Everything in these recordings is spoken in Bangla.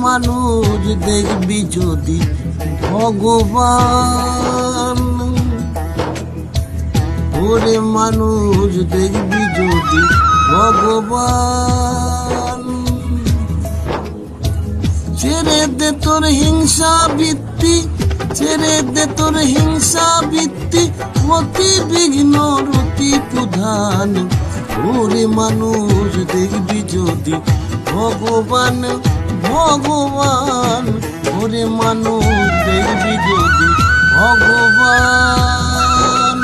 মানুষ দেখবি যদি ভগবান, ওরে মানুষ দেখবি যদি ভগবান, ছেড়ে দে তোর হিংসা বৃত্তি, ছেড়ে দে তোর হিংসা বৃত্তি, অতি বিঘ্ন রতি প্রধান। ওরে মানুষ দেখবি যদি ভগবান ভগবান, ওরে মানুষ দেখবি যদি ভগবান।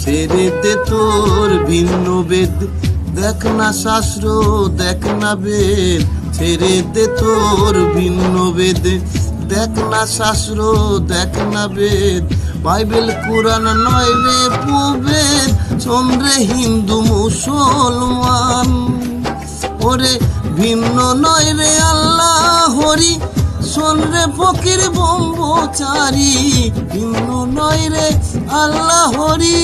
ছেড়ে দে তোর ভিন্ন বেদ, দেখ না শাস্ত্র দেখ না বেদ, ছেড়ে দে তোর ভিন্ন বেদ, দেখ না শাস্ত্র দেখ না বেদ। বাইবেল কোরআন নয় রে প্রভেদ, শোন রে হিন্দু মুসলমান, ওরে ভিন্ন নয় রে আল্লাহ হরি, শোন রে ফকির ব্রহ্মচারী, ভিন্ন নয় রে আল্লাহ হরি,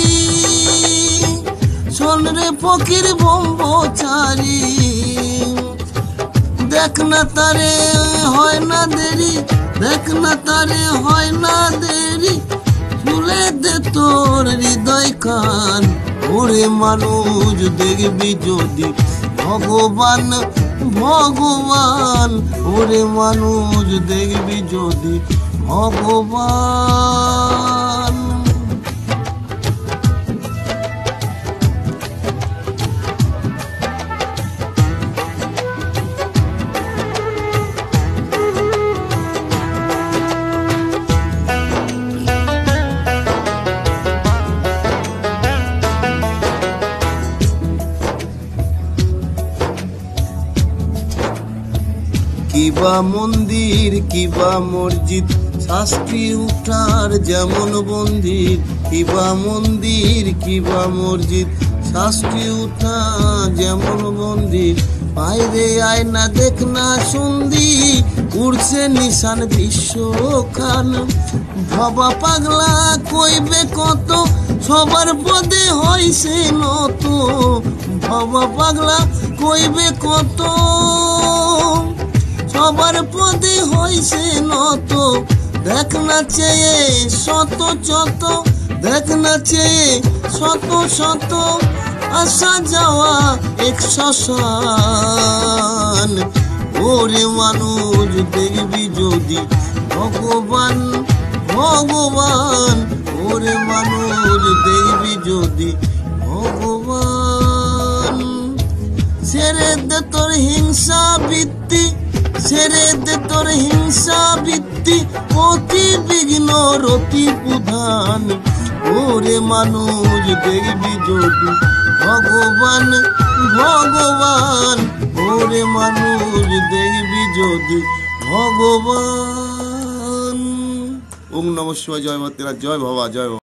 শোন রে ফকির ব্রহ্মচারী। দেখ না তারে হয় না দেরি, দেখ না তারে হয় না দেরি, খুলে দে তোর হৃদয় কান। ওরে মানুষ দেখবি যদি ভগবান ভগবান, ওরে মানুষ দেখবি যদি ভগবান। কিবা মন্দির কিবা মসজিদ, শাস্তি উঠার যেমন বন্দির, কিবা মন্দির কিবা মসজিদ, শাস্তি উঠা যেমন বন্দির। বাইরে আয় না দেখ না সন্ধি, উড়ছে নিশান বিশ্বখান। ভাবা পাগলা কইবে কত, সবার পদে হইছে নত, ভাবা পাগলা কইবে কত, সবার পদে হইছে নত। দেখ না চেয়ে শত শত, দেখ না চেয়ে শত শত, আসা যাওয়া এক শ্মশান। ওরে মানুষ দেখবি যদি ভগবান ভগবান, ওরে মানুষ দেখবি যদি ভগবান। ছেড়ে দে তোর হিংসা বৃত্তি, ছেড়ে দে তোর হিংসা বৃত্তি, অতি বিঘ্ন রতি প্রধান। ওরে মানুষ দেখবি যদি ভগবান ভগবান, ওরে মানুষ দেখবি যদি ভগবান। ওম নমঃ শিবায়, জয় মাতা, জয় বাবা, জয় বাবা।